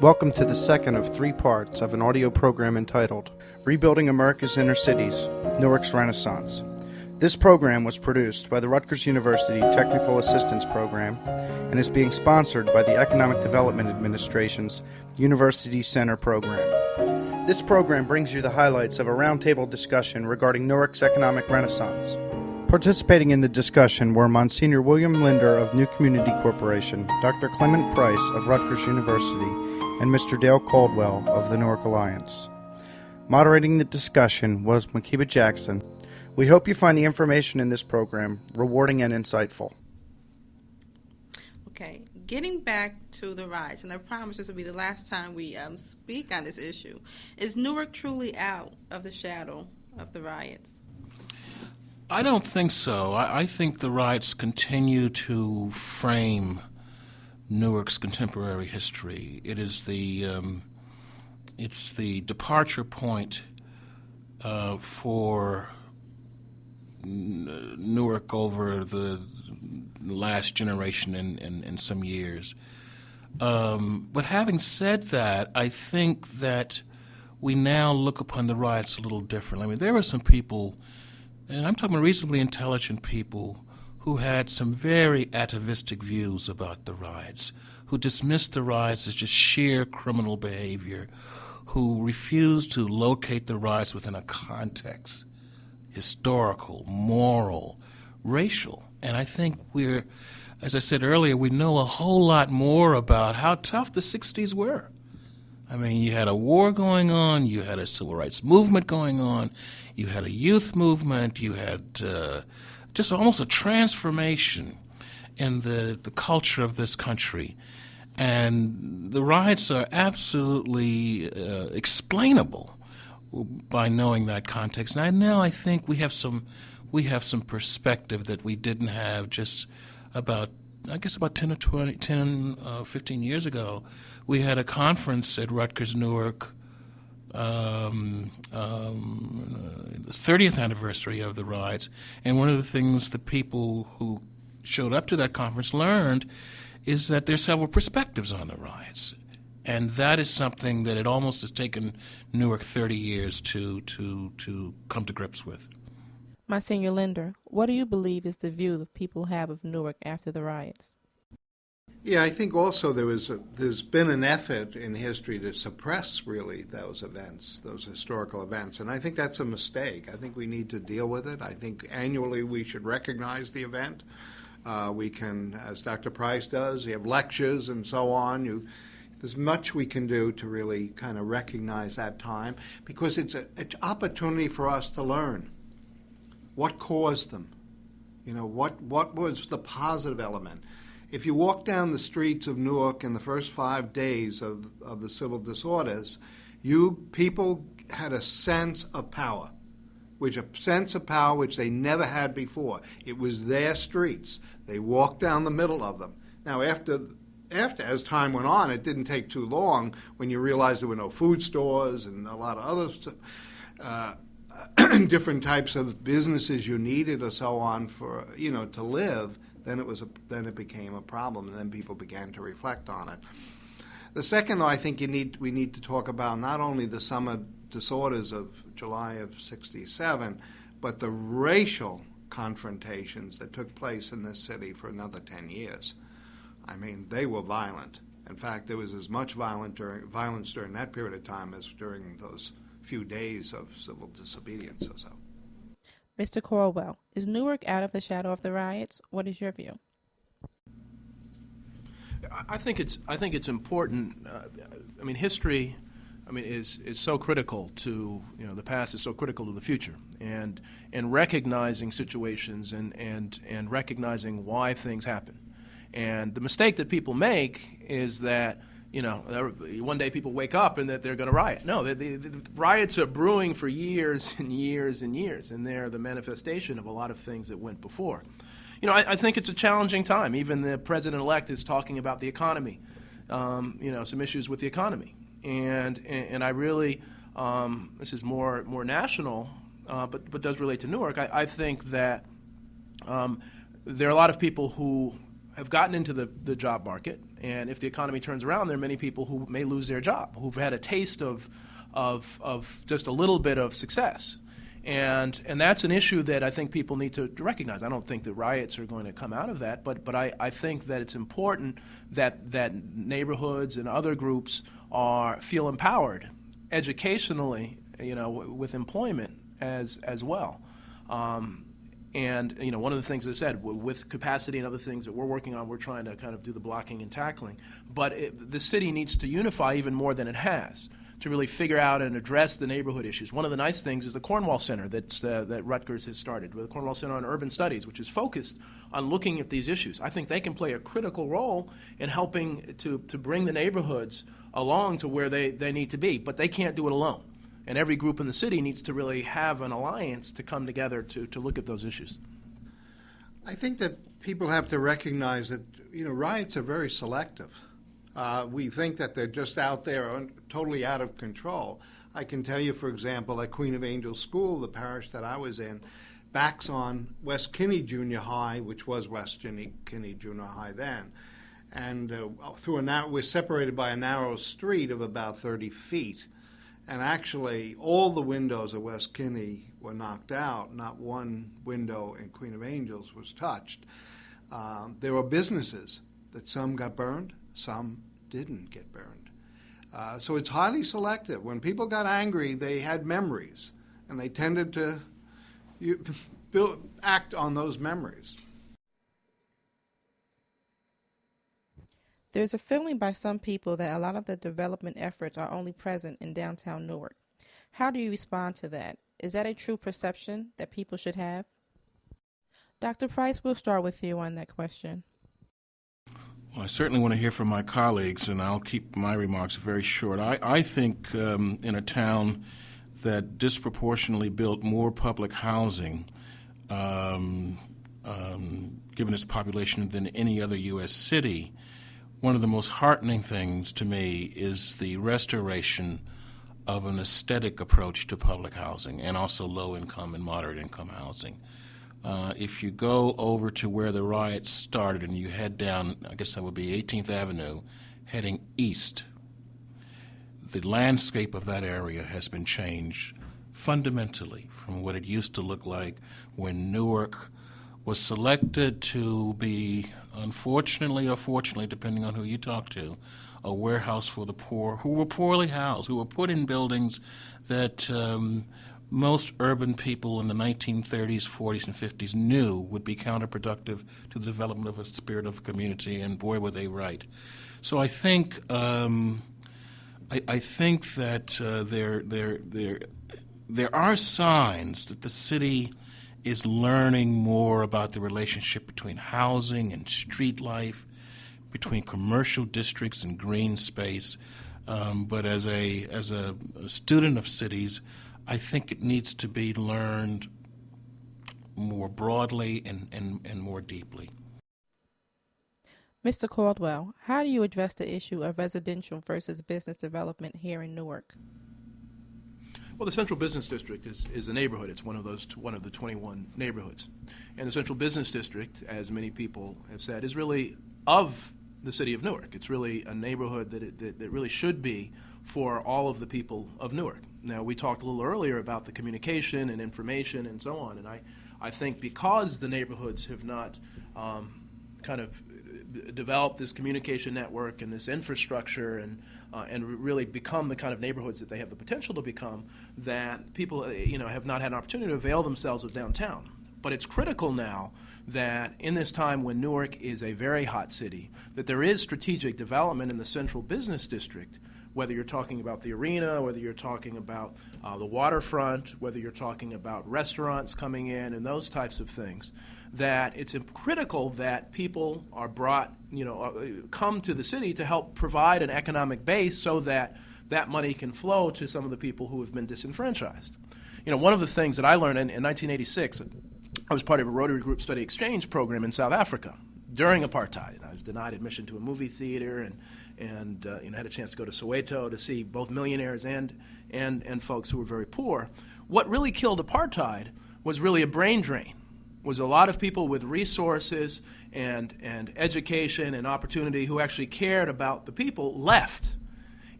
Welcome to the second of 3 parts of an audio program entitled Rebuilding America's Inner Cities, Newark's Renaissance. This program was produced by the Rutgers University Technical Assistance Program and is being sponsored by the Economic Development Administration's University Center Program. This program brings you the highlights of a roundtable discussion regarding Newark's economic renaissance. Participating in the discussion were Monsignor William Linder of New Community Corporation, Dr. Clement Price of Rutgers University, and Mr. Dale Caldwell of the Newark Alliance. Moderating the discussion was Makiba Jackson. We hope you find the information in this program rewarding and insightful. Okay, getting back to the riots, and I promise this will be the last time we speak on this issue. Is Newark truly out of the shadow of the riots? I don't think so. I think the riots continue to frame Newark's contemporary history. It is it's the departure point for Newark over the last generation in some years. But having said that, I think that we now look upon the riots a little differently. I mean, there were some people, and I'm talking about reasonably intelligent people, who had some very atavistic views about the riots, who dismissed the riots as just sheer criminal behavior, who refused to locate the riots within a context, historical, moral, racial. And I think we're, as I said earlier, we know a whole lot more about how tough the 60s were. I mean, you had a war going on, you had a civil rights movement going on, you had a youth movement, you had just almost a transformation in the culture of this country. And the riots are absolutely explainable by knowing that context. And now I think we have some perspective that we didn't have just about 15 years ago. We had a conference at Rutgers Newark, the 30th anniversary of the riots, and one of the things the people who showed up to that conference learned is that there's several perspectives on the riots, and that is something that it almost has taken Newark 30 years to come to grips with. Monsignor Linder, what do you believe is the view that people have of Newark after the riots? Yeah, I think also there's been an effort in history to suppress really those events, those historical events, and I think that's a mistake. I think we need to deal with it. I think annually we should recognize the event. We can, as Dr. Price does, you have lectures and so on. There's much we can do to really kind of recognize that time, because it's an opportunity for us to learn what caused them. You know, what was the positive element? If you walk down the streets of Newark in the first 5 days of the civil disorders, people had a sense of power, which they never had before. It was their streets. They walked down the middle of them. Now, after as time went on, it didn't take too long when you realized there were no food stores and a lot of other different types of businesses you needed or so on for to live. Then it became a problem, and then people began to reflect on it. The second, though, I think we need to talk about not only the summer disorders of July of '67, but the racial confrontations that took place in this city for another 10 years. I mean, they were violent. In fact, there was as much violence during that period of time as during those few days of civil disobedience or so. Mr. Caldwell, is Newark out of the shadow of the riots? What is your view? I think it's important. History, is so critical to the past is so critical to the future, and recognizing situations and recognizing why things happen. And the mistake that people make is that one day people wake up and that they're going to riot. No, the riots are brewing for years and years and years, and they're the manifestation of a lot of things that went before. I think it's a challenging time. Even the president-elect is talking about the economy, some issues with the economy. And I really, this is more national, but does relate to Newark. I think that there are a lot of people who have gotten into the job market, and if the economy turns around, there are many people who may lose their job, who've had a taste of just a little bit of success. And that's an issue that I think people need to recognize. I don't think the riots are going to come out of that, but I think that it's important that neighborhoods and other groups feel empowered educationally, with employment as well. And one of the things I said, with capacity and other things that we're working on, we're trying to kind of do the blocking and tackling. But the city needs to unify even more than it has to really figure out and address the neighborhood issues. One of the nice things is the Cornwall Center that Rutgers has started, with the Cornwall Center on Urban Studies, which is focused on looking at these issues. I think they can play a critical role in helping to bring the neighborhoods along to where they need to be, but they can't do it alone. And every group in the city needs to really have an alliance to come together to look at those issues. I think that people have to recognize that, riots are very selective. We think that they're just out there totally out of control. I can tell you, for example, at Queen of Angels School, the parish that I was in, backs on West Kinney Junior High, which was West Kinney Junior High then. And we're separated by a narrow street of about 30 feet. And actually, all the windows at West Kinney were knocked out. Not one window in Queen of Angels was touched. There were businesses that some got burned, some didn't get burned. So it's highly selective. When people got angry, they had memories, and they tended to act on those memories. There's a feeling by some people that a lot of the development efforts are only present in downtown Newark. How do you respond to that? Is that a true perception that people should have? Dr. Price, we'll start with you on that question. Well, I certainly want to hear from my colleagues, and I'll keep my remarks very short. I think in a town that disproportionately built more public housing, given its population, than any other U.S. city, one of the most heartening things to me is the restoration of an aesthetic approach to public housing and also low-income and moderate-income housing. If you go over to where the riots started and you head down, I guess that would be 18th Avenue, heading east, the landscape of that area has been changed fundamentally from what it used to look like when Newark was selected to be, unfortunately or fortunately, depending on who you talk to, a warehouse for the poor, who were poorly housed, who were put in buildings that most urban people in the 1930s, 40s, and 50s knew would be counterproductive to the development of a spirit of community, and boy, were they right. So I think I think that there are signs that the city is learning more about the relationship between housing and street life, between commercial districts and green space. But as a student of cities, I think it needs to be learned more broadly and more deeply. Mr. Caldwell, how do you address the issue of residential versus business development here in Newark? Well, the Central Business District is a neighborhood. It's one of the 21 neighborhoods. And the Central Business District, as many people have said, is really of the city of Newark. It's really a neighborhood that really should be for all of the people of Newark. Now, we talked a little earlier about the communication and information and so on, and I think because the neighborhoods have not kind of developed this communication network and this infrastructure and really become the kind of neighborhoods that they have the potential to become, that people have not had an opportunity to avail themselves of downtown. But it's critical now that in this time when Newark is a very hot city, that there is strategic development in the Central Business District, whether you're talking about the arena, whether you're talking about the waterfront, whether you're talking about restaurants coming in and those types of things, that it's critical that people are brought, come to the city to help provide an economic base so that that money can flow to some of the people who have been disenfranchised. One of the things that I learned in 1986, I was part of a Rotary Group Study Exchange program in South Africa during apartheid. And I was denied admission to a movie theater and had a chance to go to Soweto to see both millionaires and folks who were very poor. What really killed apartheid was really a brain drain was a lot of people with resources and education and opportunity who actually cared about the people left.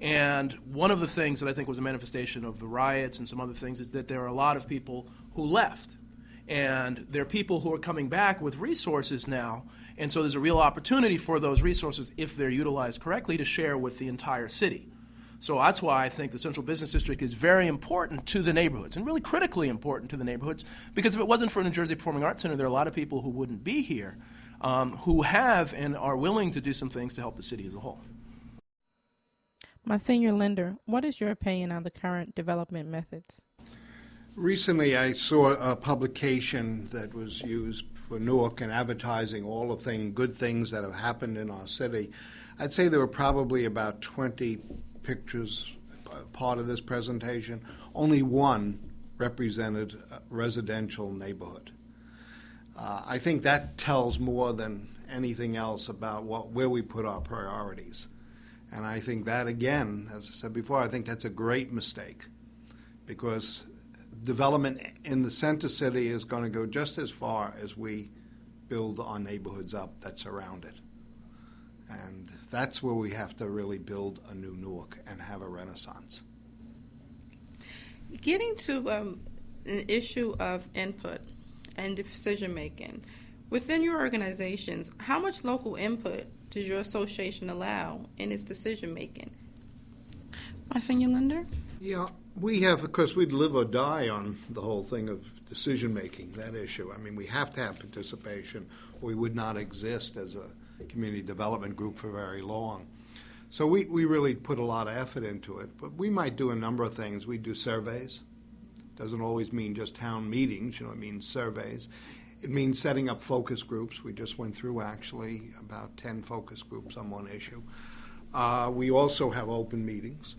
And one of the things that I think was a manifestation of the riots and some other things is that there are a lot of people who left. And there are people who are coming back with resources now, and so there's a real opportunity for those resources, if they're utilized correctly, to share with the entire city. So that's why I think the Central Business District is very important to the neighborhoods, and really critically important to the neighborhoods, because if it wasn't for New Jersey Performing Arts Center, there are a lot of people who wouldn't be here, who have and are willing to do some things to help the city as a whole. Monsignor Linder, what is your opinion on the current development methods? Recently, I saw a publication that was used for Newark and advertising all the good things that have happened in our city. I'd say there were probably about 20 pictures part of this presentation. Only one represented a residential neighborhood. I think that tells more than anything else about where we put our priorities. And I think that, again, as I said before, I think that's a great mistake, because development in the center city is going to go just as far as we build our neighborhoods up that surround it. And that's where we have to really build a new Newark and have a renaissance. Getting to an issue of input and decision making, within your organizations, how much local input does your association allow in its decision making? Monsignor Linder? Yeah, we have, of course, we'd live or die on the whole thing of decision making, that issue. I mean, we have to have participation, or we would not exist as a community development group for very long. So we really put a lot of effort into it, but we might do a number of things. We do surveys. Doesn't always mean just town meetings, it means surveys. It means setting up focus groups. We just went through, actually, about 10 focus groups on one issue. We also have open meetings.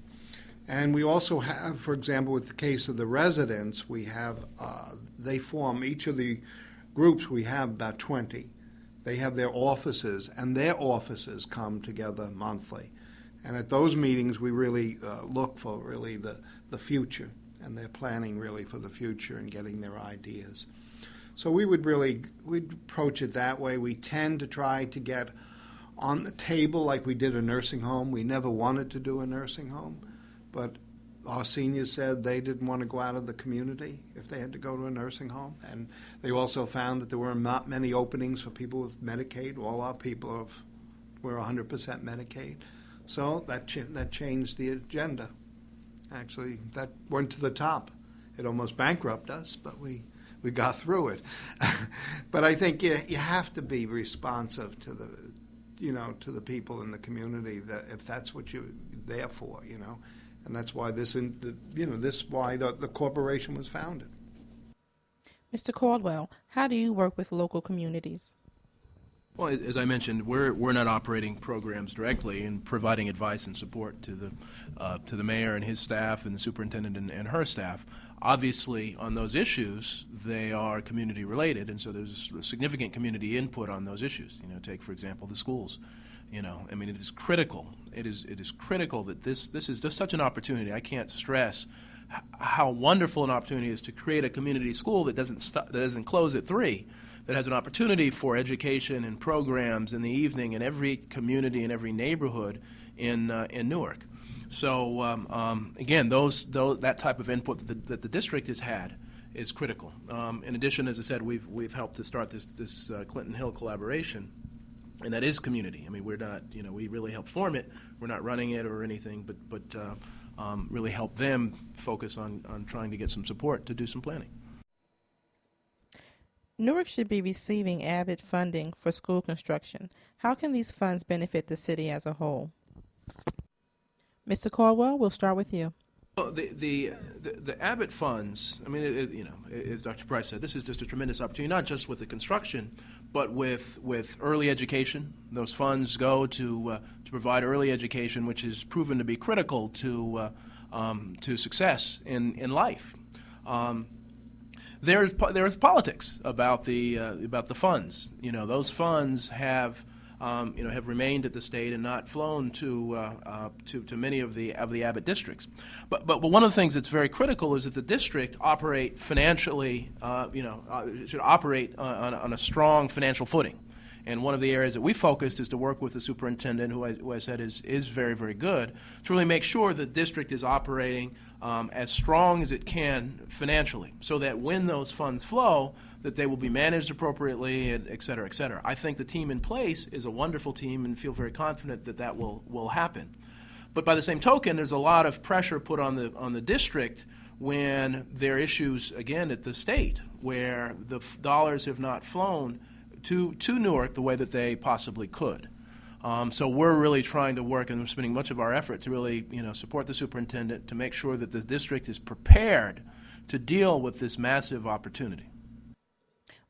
And we also have, for example, with the case of the residents, we have, they form, each of the groups, we have about 20. They have their offices, and their offices come together monthly. And at those meetings, we really look for really the future, and they're planning really for the future and getting their ideas. So we'd approach it that way. We tend to try to get on the table like we did a nursing home. We never wanted to do a nursing home, but our seniors said they didn't want to go out of the community if they had to go to a nursing home. And they also found that there were not many openings for people with Medicaid. All our people were 100% Medicaid. So that changed the agenda. Actually, that went to the top. It almost bankrupted us, but we got through it. But I think you have to be responsive to the people in the community, that if that's what you're there for, and that's why the corporation was founded. Mr. Caldwell, how do you work with local communities? Well, as I mentioned, we're not operating programs directly and providing advice and support to the mayor and his staff and the superintendent and her staff. Obviously, on those issues, they are community related, and so there's significant community input on those issues. Take, for example, the schools. I mean, it is critical. It is critical that this is just such an opportunity. I can't stress how wonderful an opportunity it is to create a community school that doesn't close at 3. That has an opportunity for education and programs in the evening in every community and every neighborhood in Newark. So again, that type of input that the district has had is critical. In addition, as I said, we've helped to start this Clinton Hill collaboration, and that is community. I mean, we're not, we really help form it. We're not running it or anything, but really help them focus on trying to get some support to do some planning. Newark should be receiving Abbott funding for school construction. How can these funds benefit the city as a whole? Mr. Caldwell, we'll start with you. Well, the Abbott funds, I mean, as Dr. Price said, this is just a tremendous opportunity, not just with the construction, but with early education. Those funds go to provide early education, which is proven to be critical to success in life. There's politics about the funds. Those funds have have remained at the state and not flown to many of the Abbott districts. But one of the things that's very critical is that the district operate financially, should operate on a strong financial footing. And one of the areas that we focused is to work with the superintendent, who I said is very, very good, to really make sure the district is operating as strong as it can financially, so that when those funds flow, that they will be managed appropriately, and et cetera, et cetera. I think the team in place is a wonderful team and feel very confident that that will happen. But by the same token, there's a lot of pressure put on the district when there are issues, again, at the state, where the dollars have not flown to Newark the way that they possibly could. So we're really trying to work, and we're spending much of our effort to really support the superintendent to make sure that the district is prepared to deal with this massive opportunity.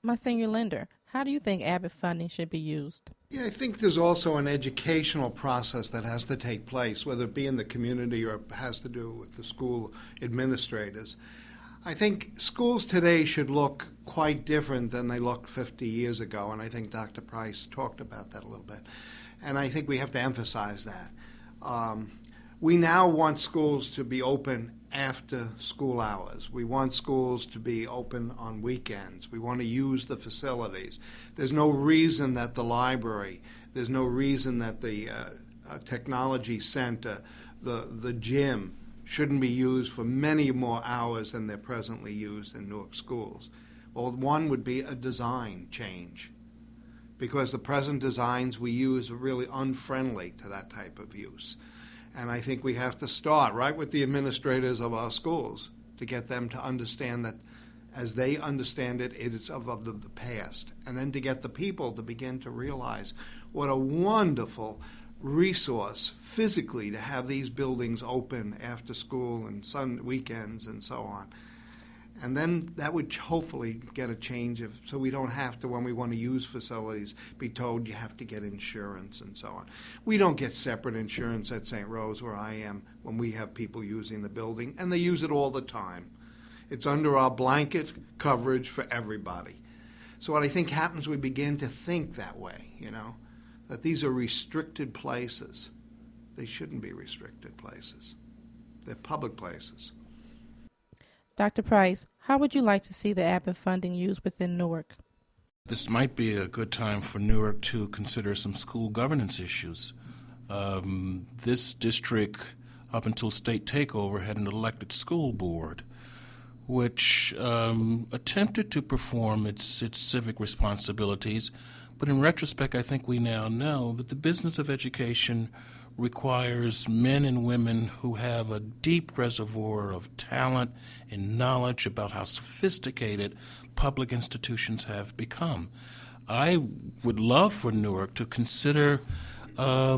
Monsignor Linder, how do you think Abbott funding should be used? Yeah, I think there's also an educational process that has to take place, whether it be in the community or it has to do with the school administrators. I think schools today should look quite different than they looked 50 years ago, and I think Dr. Price talked about that a little bit. And I think we have to emphasize that. We now want schools to be open after school hours. We want schools to be open on weekends. We want to use the facilities. There's no reason that the library, there's no reason that the technology center, the gym, shouldn't be used for many more hours than they're presently used in Newark schools. Well, one would be a design change, because the present designs we use are really unfriendly to that type of use. And I think we have to start right with the administrators of our schools to get them to understand that as they understand it, it is of the past. And then to get the people to begin to realize what a wonderful resource physically to have these buildings open after school and weekends and so on. And then that would hopefully get a change so we don't have to, when we want to use facilities, be told you have to get insurance and so on. We don't get separate insurance at St. Rose, where I am, when we have people using the building, and they use it all the time. It's under our blanket coverage for everybody. So what I think happens, we begin to think that way, that these are restricted places. They shouldn't be restricted places. They're public places. Dr. Price, how would you like to see the Abbott funding used within Newark? This might be a good time for Newark to consider some school governance issues. This district, up until state takeover, had an elected school board, which attempted to perform its civic responsibilities. But in retrospect, I think we now know that the business of education requires men and women who have a deep reservoir of talent and knowledge about how sophisticated public institutions have become. I would love for Newark to consider a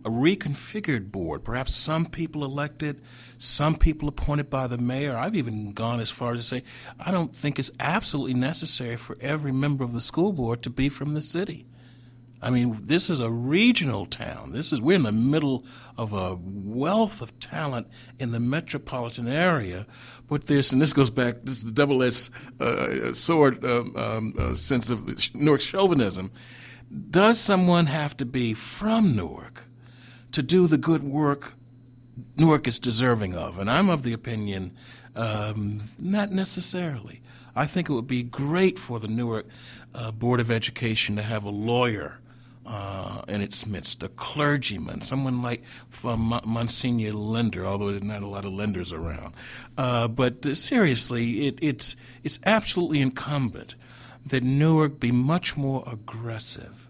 reconfigured board, perhaps some people elected, some people appointed by the mayor. I've even gone as far as to say I don't think it's absolutely necessary for every member of the school board to be from the city. I mean, this is a regional town. We're in the middle of a wealth of talent in the metropolitan area. But and this goes back, this is the double-edged sword sense of Newark chauvinism. Does someone have to be from Newark to do the good work Newark is deserving of? And I'm of the opinion, not necessarily. I think it would be great for the Newark Board of Education to have a lawyer in its midst, a clergyman, someone like Monsignor Linder, although there's not a lot of Linders around. But seriously, it's absolutely incumbent that Newark be much more aggressive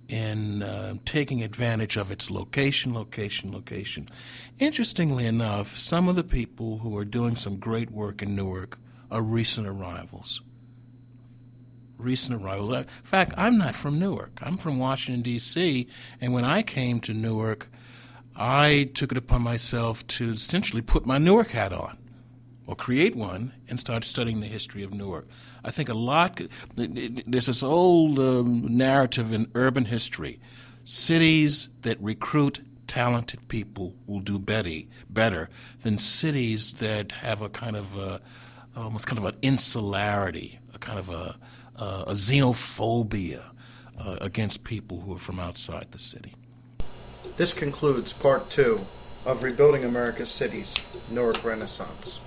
in taking advantage of its location. Interestingly enough, some of the people who are doing some great work in Newark are recent arrivals. In fact, I'm not from Newark. I'm from Washington, D.C., and when I came to Newark, I took it upon myself to essentially put my Newark hat on, or create one, and start studying the history of Newark. I think there's this old narrative in urban history. Cities that recruit talented people will do better than cities that have a kind of almost kind of an insularity, a kind of a xenophobia, against people who are from outside the city. This concludes Part 2 of Rebuilding America's Cities, Newark Renaissance.